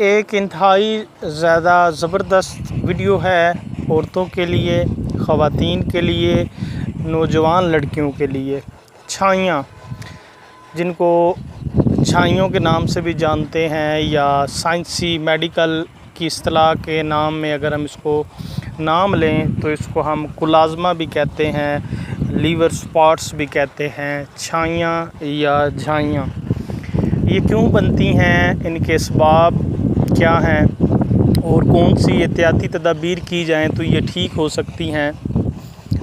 ایک انتہائی زیادہ زبردست ویڈیو ہے عورتوں کے لیے، خواتین کے لیے، نوجوان لڑکیوں کے لیے۔ چھائیاں، جن کو چھائیوں کے نام سے بھی جانتے ہیں یا سائنسی میڈیکل کی اصطلاح کے نام میں اگر ہم اس کو نام لیں تو اس کو ہم کلازمہ بھی کہتے ہیں، لیور سپاٹس بھی کہتے ہیں۔ چھائیاں یا جھائیاں یہ کیوں بنتی ہیں، ان کے اسباب کیا ہیں اور کون سی احتیاطی تدابیر کی جائیں تو یہ ٹھیک ہو سکتی ہیں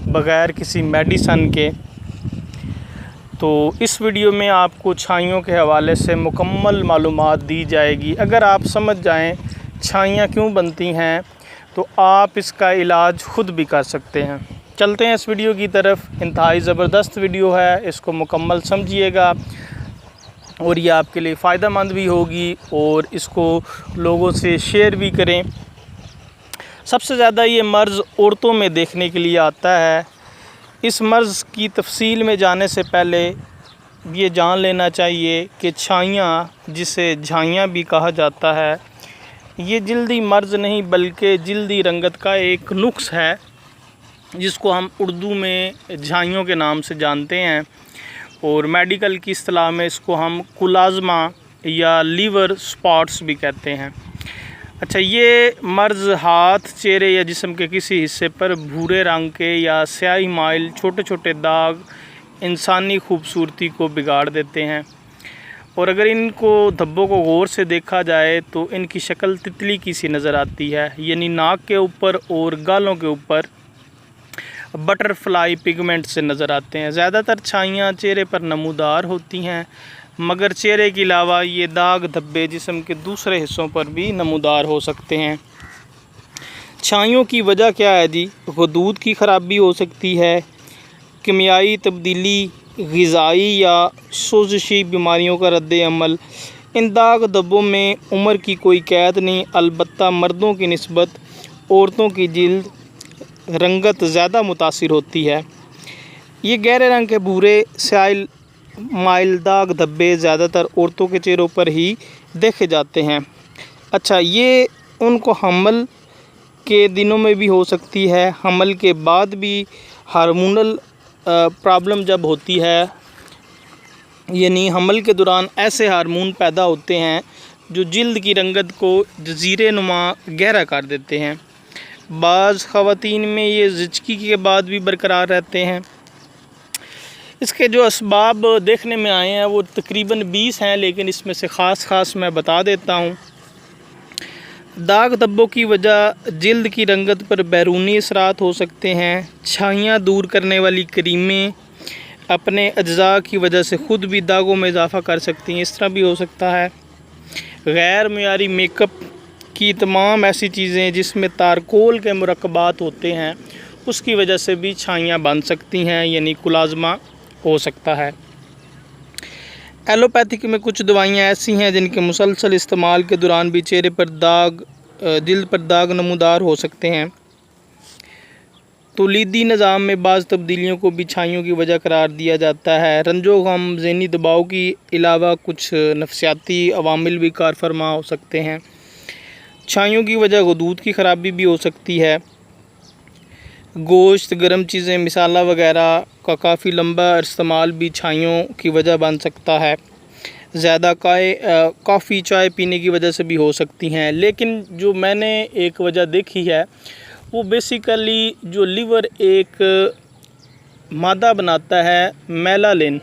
بغیر کسی میڈیسن کے۔ تو اس ویڈیو میں آپ کو چھائیوں کے حوالے سے مکمل معلومات دی جائے گی۔ اگر آپ سمجھ جائیں چھائیاں کیوں بنتی ہیں تو آپ اس کا علاج خود بھی کر سکتے ہیں۔ چلتے ہیں اس ویڈیو کی طرف۔ انتہائی زبردست ویڈیو ہے، اس کو مکمل سمجھیے گا اور یہ آپ کے لیے فائدہ مند بھی ہوگی، اور اس کو لوگوں سے شیئر بھی کریں۔ سب سے زیادہ یہ مرض عورتوں میں دیکھنے کے لیے آتا ہے۔ اس مرض کی تفصیل میں جانے سے پہلے یہ جان لینا چاہیے کہ چھائیاں، جسے جھائیاں بھی کہا جاتا ہے، یہ جلدی مرض نہیں بلکہ جلدی رنگت کا ایک نقص ہے، جس کو ہم اردو میں جھائیوں کے نام سے جانتے ہیں، اور میڈیکل کی اصطلاح میں اس کو ہم کلازمہ یا لیور سپاٹس بھی کہتے ہیں۔ اچھا، یہ مرض ہاتھ، چہرے یا جسم کے کسی حصے پر بھورے رنگ کے یا سیاہی مائل چھوٹے چھوٹے داغ انسانی خوبصورتی کو بگاڑ دیتے ہیں، اور اگر ان کو دھبوں کو غور سے دیکھا جائے تو ان کی شکل تتلی کی سی نظر آتی ہے، یعنی ناک کے اوپر اور گالوں کے اوپر بٹر فلائی پگمنٹ سے نظر آتے ہیں۔ زیادہ تر چھائیاں چہرے پر نمودار ہوتی ہیں، مگر چہرے کے علاوہ یہ داغ دھبے جسم کے دوسرے حصوں پر بھی نمودار ہو سکتے ہیں۔ چھائیوں کی وجہ کیا ہے جی؟ غدود کی خرابی ہو سکتی ہے، کیمیائی تبدیلی، غذائی یا سوزشی بیماریوں کا رد عمل۔ ان داغ دھبوں میں عمر کی کوئی قید نہیں، البتہ مردوں کی نسبت عورتوں کی جلد رنگت زیادہ متاثر ہوتی ہے۔ یہ گہرے رنگ کے بھورے سیاہ مائل داغ دھبے زیادہ تر عورتوں کے چہروں پر ہی دیکھے جاتے ہیں۔ اچھا، یہ ان کو حمل کے دنوں میں بھی ہو سکتی ہے، حمل کے بعد بھی ہارمونل پرابلم جب ہوتی ہے، یعنی حمل کے دوران ایسے ہارمون پیدا ہوتے ہیں جو جلد کی رنگت کو جزیرے نما گہرا کر دیتے ہیں۔ بعض خواتین میں یہ زچگی کے بعد بھی برقرار رہتے ہیں۔ اس کے جو اسباب دیکھنے میں آئے ہیں وہ تقریباً 20 ہیں، لیکن اس میں سے خاص میں بتا دیتا ہوں۔ داغ دھبوں کی وجہ جلد کی رنگت پر بیرونی اثرات ہو سکتے ہیں۔ چھائیاں دور کرنے والی کریمیں اپنے اجزاء کی وجہ سے خود بھی داغوں میں اضافہ کر سکتی ہیں، اس طرح بھی ہو سکتا ہے۔ غیر معیاری میک اپ کی تمام ایسی چیزیں جس میں تارکول کے مرکبات ہوتے ہیں، اس کی وجہ سے بھی چھائیاں بن سکتی ہیں، یعنی کلازمہ ہو سکتا ہے۔ ایلوپیتھک میں کچھ دوائیاں ایسی ہیں جن کے مسلسل استعمال کے دوران بھی چہرے پر جلد پر داغ نمودار ہو سکتے ہیں۔ تولیدی نظام میں بعض تبدیلیوں کو بھی چھائیوں کی وجہ قرار دیا جاتا ہے۔ رنج و غم، ذہنی دباؤ کی علاوہ کچھ نفسیاتی عوامل بھی کار فرما ہو سکتے ہیں۔ چھائیوں کی وجہ غدود کی خرابی بھی ہو سکتی ہے۔ گوشت، گرم چیزیں، مسالہ وغیرہ کا کافی لمبا استعمال بھی چھائیوں کی وجہ بن سکتا ہے۔ زیادہ کافی، چائے پینے کی وجہ سے بھی ہو سکتی ہیں، لیکن جو میں نے ایک وجہ دیکھی ہے وہ بیسیکلی جو لیور ایک مادہ بناتا ہے میلالن،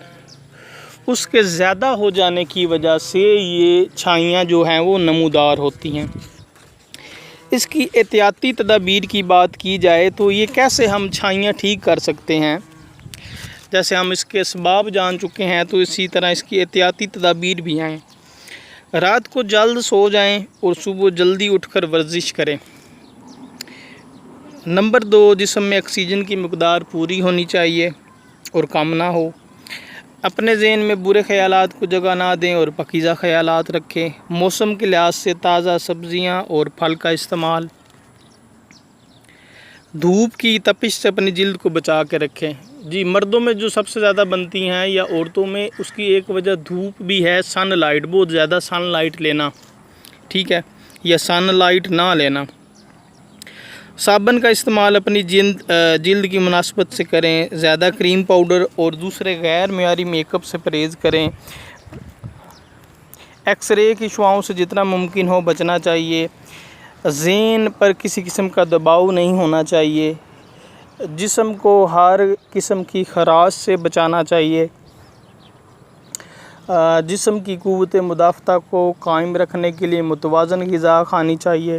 اس کے زیادہ ہو جانے کی وجہ سے یہ چھائیاں جو ہیں وہ نمودار ہوتی ہیں۔ اس کی احتیاطی تدابیر کی بات کی جائے تو یہ کیسے ہم چھائیاں ٹھیک کر سکتے ہیں، جیسے ہم اس کے اسباب جان چکے ہیں تو اسی طرح اس کی احتیاطی تدابیر بھی ہیں۔ رات کو جلد سو جائیں اور صبح جلدی اٹھ کر ورزش کریں۔ نمبر 2، جسم میں آکسیجن کی مقدار پوری ہونی چاہیے اور کم نہ ہو۔ اپنے ذہن میں برے خیالات کو جگہ نہ دیں اور پاکیزہ خیالات رکھیں۔ موسم کے لحاظ سے تازہ سبزیاں اور پھل کا استعمال۔ دھوپ کی تپش سے اپنی جلد کو بچا کے رکھیں۔ جی، مردوں میں جو سب سے زیادہ بنتی ہیں یا عورتوں میں، اس کی ایک وجہ دھوپ بھی ہے، سن لائٹ، بہت زیادہ سن لائٹ لینا، ٹھیک ہے۔ یا سن لائٹ نہ لینا۔ صابن کا استعمال اپنی جلد کی مناسبت سے کریں، زیادہ کریم پاؤڈر اور دوسرے غیر معیاری میک اپ سے پرہیز کریں۔ ایکس رے کی شعاؤں سے جتنا ممکن ہو بچنا چاہیے۔ ذہن پر کسی قسم کا دباؤ نہیں ہونا چاہیے۔ جسم کو ہر قسم کی خراش سے بچانا چاہیے۔ جسم کی قوت مدافعت کو قائم رکھنے کے لیے متوازن غذا کھانی چاہیے۔